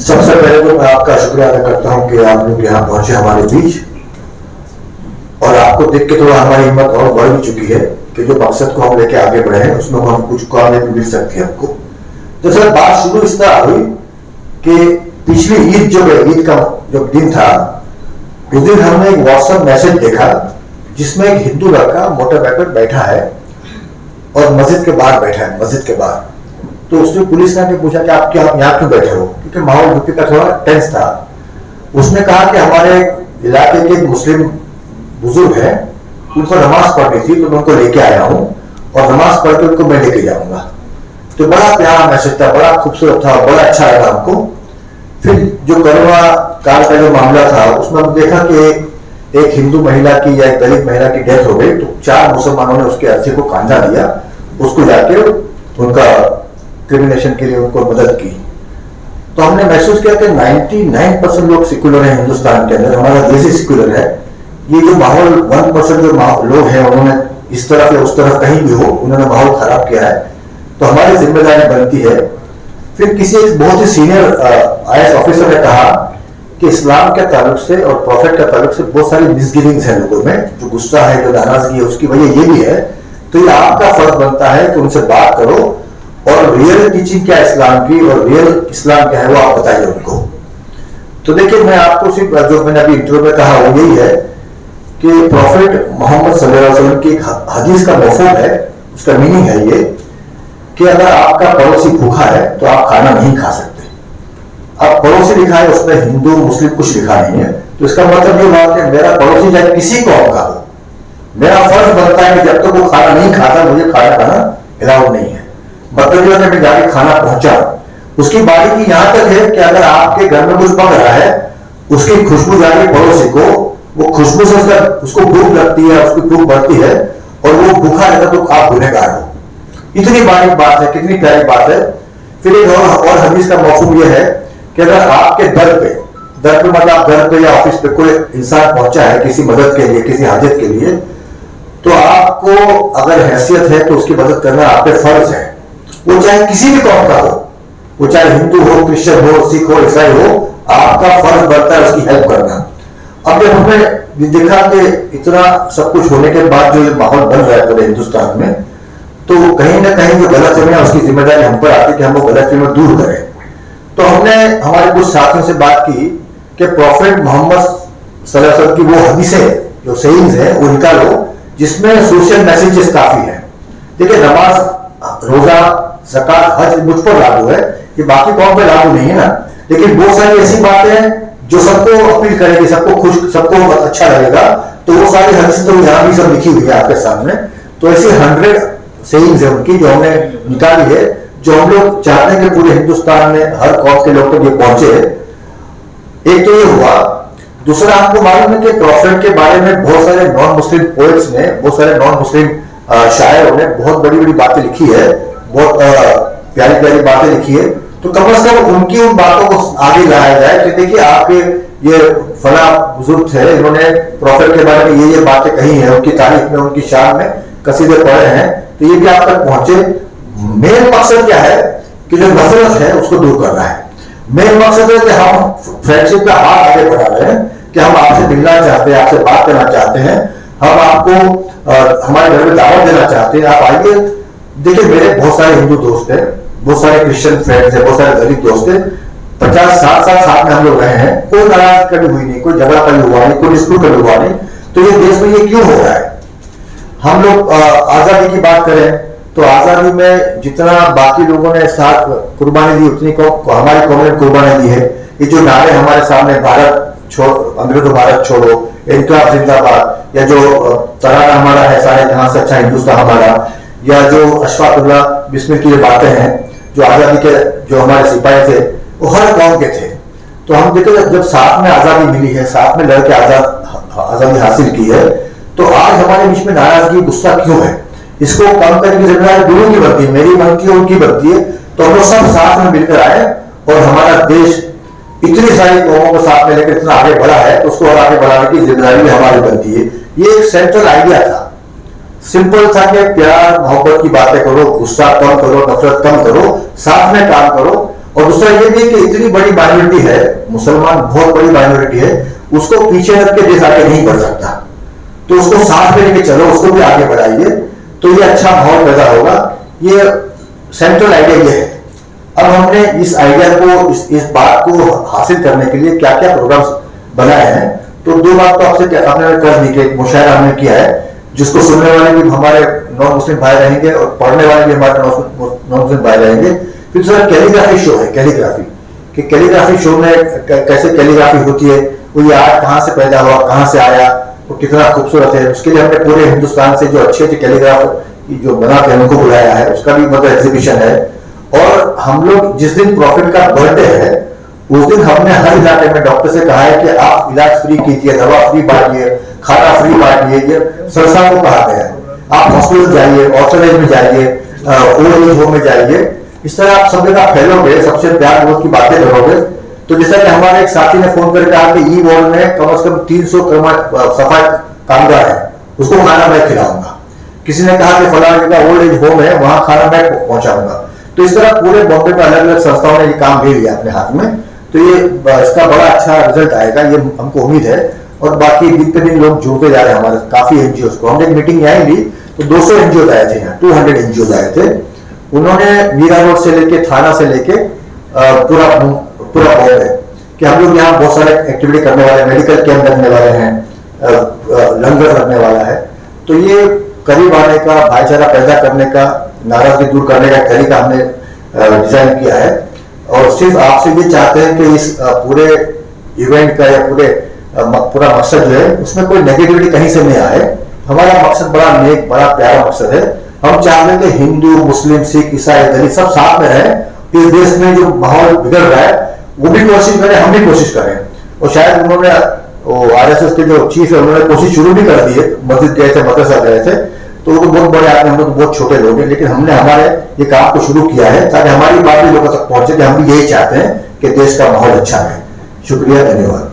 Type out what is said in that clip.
सबसे पहले तो मैं आपका शुक्रिया अदा करता हूं कि आप लोग यहाँ पहुंचे हमारे बीच, और आपको देख के थोड़ा हमारी हिम्मत और बढ़ भी चुकी है कि जो मकसद को हम लेके आगे बढ़े हैं उसमें हम कुछ कामयाबी मिल सकती है हमको। तो सर बात शुरू इस तरह हुई कि पिछली ईद जो है, ईद का जो दिन था, उस दिन हमने एक व्हाट्सएप मैसेज देखा जिसमें एक हिंदू लड़का मोटर बाइक पर बैठा है और मस्जिद के बाहर बैठा है, मस्जिद के बाहर। तो उसने पुलिस ने आके पूछा कि आप यहाँ क्यों बैठे हो, क्योंकि माहौल यूपी का थोड़ा टेंस था। उसने कहा कि हमारे इलाके के मुस्लिम बुजुर्ग हैं, उनको नमाज पढ़नी थी तो मैं उनको लेके आया हूँ और नमाज पढ़ के उनको मैं लेके जाऊंगा। तो बड़ा प्यारा मैसेज था, बड़ा खूबसूरत था, बड़ा अच्छा लगा हमको। फिर जो करुणा काल का जो मामला था उसमें हम देखा कि एक हिंदू महिला की या एक दलित महिला की डेथ हो गई, तो 4 मुसलमानों ने उसके अर्थी को कांधा दिया, उसको जाके उनका क्रिमिनेशन के लिए उनको मदद की। तो हमने महसूस किया कि 99% लोग सेक्युलर हैं हिंदुस्तान के अंदर, हमारा देश ही सेक्युलर है। ये जो माहौल 1% जो लोग हैं उन्होंने इस तरफ या उस तरफ कहीं भी हो, उन्होंने माहौल खराब किया है, तो हमारी जिम्मेदारी बनती है। फिर किसी एक बहुत ही सीनियर IAS ऑफिसर ने कहा कि इस्लाम के ताल्लुक से और प्रॉफिट के ताल्लुक से बहुत सारी मिसगिविंग्स हैं लोगों में, जो गुस्सा है, जो नाराजगी है, उसकी वजह ये भी है। तो ये आपका फर्ज बनता है कि उनसे बात करो और रियल टीचिंग क्या है इस्लाम की और रियल इस्लाम क्या है वो आप बताइए उनको। तो देखिए, मैं आपको सिर्फ जो मैंने अभी इंटरव्यू में कहा वो यही है कि प्रॉफिट मोहम्मद सल्लल्लाहु अलैहि वसल्लम की हदीस का मफहूम है, उसका मीनिंग है ये कि अगर आपका पड़ोसी भूखा है तो आप खाना नहीं खा सकते। अब पड़ोसी लिखा है, उसमें हिंदू मुस्लिम कुछ लिखा नहीं है, तो इसका मतलब ये बात है मेरा पड़ोसी चाहे किसी कौम का हो, मेरा फर्ज बनता है कि जब तक वो खाना नहीं खाता मुझे खाना खाना अलाउड नहीं है। मतलब ये मैं जाके खाना पहुंचा, उसकी बारी की यहां तक है कि अगर आपके घर में कुछ पक रहा है, उसकी खुशबू जाके पड़ोसी को, वो खुशबू से उसको भूख लगती है, उसकी भूख बढ़ती है और वो भूखा रहता तो आप गुनहगार हो। इतनी बारीक बात है, कितनी प्यारी बात है। फिर एक और हदीस का मौसम यह है कि अगर आपके दर पे मतलब घर पे या ऑफिस पे कोई इंसान पहुंचा है किसी मदद के लिए, किसी हाजत के लिए, तो आपको अगर हैसियत है तो उसकी मदद करना आप पे फर्ज है। वो चाहे किसी भी कौम का हो, वो चाहे हिंदू हो, क्रिश्चियन हो, सिख हो, ईसाई हो, आपका फर्ज बनता है उसकी हेल्प करना। अब जब हमने देखा कि इतना सब कुछ होने के बाद जो माहौल बन रहा है पूरे हिंदुस्तान में, तो कहीं ना कहीं जो गलतफहमियां उसकी जिम्मेदारी हम पर आती है कि हम वो गलतफहमियां दूर करें। तो हमने हमारे कुछ साथियों से बात की कि प्रॉफिट मोहम्मद सल्लल्लाहु अलैहि वसल्लम की वो हदीसें जो सहीज है वो निकालो जिसमें सोशल मैसेजेस काफी है। देखिए, नमाज, रोजा, ज़कात, हज मुझ पर लागू है, ये बाकी कौम पे लागू नहीं है ना, लेकिन बहुत सारी ऐसी बातें हैं जो सबको अपील करेगी, सबको अच्छा लगेगा, तो वो सारी हदीसें तो यहाँ भी सब लिखी हुई है आपके सामने। तो ऐसी 100 सेइंग्स है उनकी जो हमने निकाली है, जो हम लोग चाहते हैं कि पूरे हिंदुस्तान में हर कौम के लोग तक ये पहुंचे। एक तो ये हुआ। दूसरा, आपको मालूम है कि प्रॉफिट के बारे में बहुत सारे नॉन मुस्लिम पोएट्स ने, बहुत सारे नॉन मुस्लिम शायरों ने बहुत बड़ी बड़ी बातें लिखी है, बहुत प्यारी प्यारी बातें लिखी है। तो कम से कम उनकी उन बातों को आगे लाया जाए कि देखिए आपके ये फला बुजुर्ग थे, इन्होंने प्रॉफिट के बारे में ये बातें कही है, उनकी तारीफ में, उनकी शान में कसीदे पढ़े हैं, तो ये भी आप तक पहुंचे। मेन मकसद क्या है कि जो नफरत है उसको दूर करना है। मेन मकसद है कि हम फ्रेंडशिप का हाथ आगे बढ़ा रहे हैं, कि हम आपसे मिलना चाहते हैं, आपसे बात करना चाहते हैं, हम आपको हमारे घर में दावत देना चाहते हैं, आप आइए। देखिए, मेरे बहुत सारे हिंदू दोस्त हैं, बहुत सारे क्रिश्चियन फ्रेंड्स हैं, बहुत सारे दलित दोस्त हैं, 50-60 साल साथ में हम लोग रहे हैं, कोई नाराज कभी हुई नहीं, कोई झगड़ा कभी हुआ नहीं, कोई डिस्प्यूट कभी हुआ नहीं। तो ये देश में ये क्यों हो रहा है? हम लोग आजादी की बात करें तो आजादी में जितना बाकी लोगों ने साथ कुर्बानी दी उतनी हमारी कौम ने कुर्बानी दी है। ये जो नारे हमारे सामने, भारत छोड़, अंग्रेजों भारत छोड़ो, इनकलाब जिंदाबाद, या जो तराना हमारा है सारे जहां से अच्छा हिंदुस्तान हमारा, या जो अशफाकुल्लाह बिस्मिल की बातें हैं, जो आजादी के जो हमारे सिपाही थे वो हर कौम के थे। तो हम देखे जब साथ में आजादी मिली है, साथ में लड़के आजादी हासिल की है, तो आज हमारे बीच में नाराजगी, गुस्सा क्यों है? इसको कम करने की जिम्मेदारी दोनों की बनती है, मेरी बनती है, उनकी बनती है। तो हम लोग सब साथ में मिलकर आए और हमारा देश इतनी सारी कौमों को साथ में लेकर इतना आगे बढ़ा है, तो उसको और आगे बढ़ाने की जिम्मेदारी भी हमारी बनती है। ये एक सेंट्रल आइडिया था, सिंपल था कि प्यार मोहब्बत की बातें करो, गुस्सा कम करो, नफरत कम करो, साथ में काम करो और दूसरा ये भी कि इतनी बड़ी माइनॉरिटी है, मुसलमान बहुत बड़ी माइनॉरिटी है, उसको पीछे रख के देश आगे नहीं बढ़ सकता। तो उसको साथ में लेके चलो, उसको भी आगे बढ़ाइए, तो ये अच्छा माहौल पैदा होगा। ये सेंट्रल आइडिया ये है। अब हमने इस आइडिया को, इस बात को हासिल करने के लिए क्या क्या प्रोग्राम्स बनाए हैं, तो दो बात तो आपसे आपने कर दी कि मुशायरा हमने किया है, जिसको सुनने वाले भी हमारे नॉन मुस्लिम भाई रहेंगे और पढ़ने वाले भी हमारे नॉन मुस्लिम भाई रहेंगे। फिर दूसरा कैलीग्राफी शो है, कैलीग्राफी कि कैलीग्राफी शो में कैसे कैलीग्राफी होती है, वो ये आर्ट कहाँ से पैदा हुआ, कहाँ से आया, वो कितना खूबसूरत है। उसके लिए हमने पूरे हिंदुस्तान से जो अच्छे अच्छे कैलीग्राफ जो बनाते हैं उनको बुलाया है, उसका भी मतलब एग्जीबिशन है। और हम लोग जिस दिन प्रॉफिट का बर्थडे है उस दिन हमने हर इलाके में डॉक्टर से कहा है कि आप इलाज फ्री कीजिए, दवा फ्री बांटिए, खाना फ्री बांटिए। ये संस्था को कहा गया है, आप हॉस्पिटल जाइए, ऑर्फनेज में जाइए, ओल्ड एज होम में जाइए। इस तरह आप सब जगह फैलोगे, सबसे प्यार विरोध की बातें करोगे। तो जैसा कि हमारे एक साथी ने फोन करके कहा कि ई वार्ड में कम से कम 300 सफाई कामगार है, उसको खाना मैं खिलाऊंगा। किसी ने कहा कि फलाना जगह ओल्ड एज होम है, वहां खाना मैं पहुंचाऊंगा। तो इस तरह पूरे बॉम्बे में अलग अलग संस्थाओं ने ये काम ले लिया अपने हाथ में। तो ये इसका बड़ा अच्छा रिजल्ट आएगा, ये हमको उम्मीद है। और बाकी दिन पे दिन लोग जुड़ते जा रहे हैं हमारे काफी एनजीओ को। हमने एक मीटिंग यहाँ ली तो 200 एनजीओ आए थे यहाँ, 200 एनजीओ आए थे। उन्होंने मीरा रोड से लेके थाना से लेके पूरा बॉम्बे कि हम लोग यहाँ बहुत सारे एक्टिविटी करने वाले, मेडिकल कैंप लगने वाले हैं, लंगर लगने वाला है। तो ये करीब आने का, भाईचारा पैदा करने का, नाराजगी दूर करने का तरीका हमने डिजाइन किया है। और सिर्फ आपसे ये चाहते हैं कि इस पूरे इवेंट का या पूरा मकसद जो है उसमें कोई नेगेटिविटी कहीं से नहीं आए। हमारा मकसद बड़ा नेक, बड़ा प्यारा मकसद है। हम चाहते हैं कि हिंदू, मुस्लिम, सिख, ईसाई, दलित सब साथ में रहें। इस देश में जो माहौल बिगड़ रहा है वो भी कोशिश करें, हम भी कोशिश करें। और शायद उन्होंने आरएसएस के जो चीफ है उन्होंने कोशिश शुरू भी कर दी है, मस्जिद गए थे, मदरसा गए थे, तो वो तो बहुत बड़े आदमी, हम लोग तो बहुत छोटे लोग हैं। लेकिन हमने हमारे ये काम को शुरू किया है ताकि हमारी बात भी लोगों तक पहुंचे कि हम भी यही चाहते हैं कि देश का माहौल अच्छा रहे। शुक्रिया, धन्यवाद।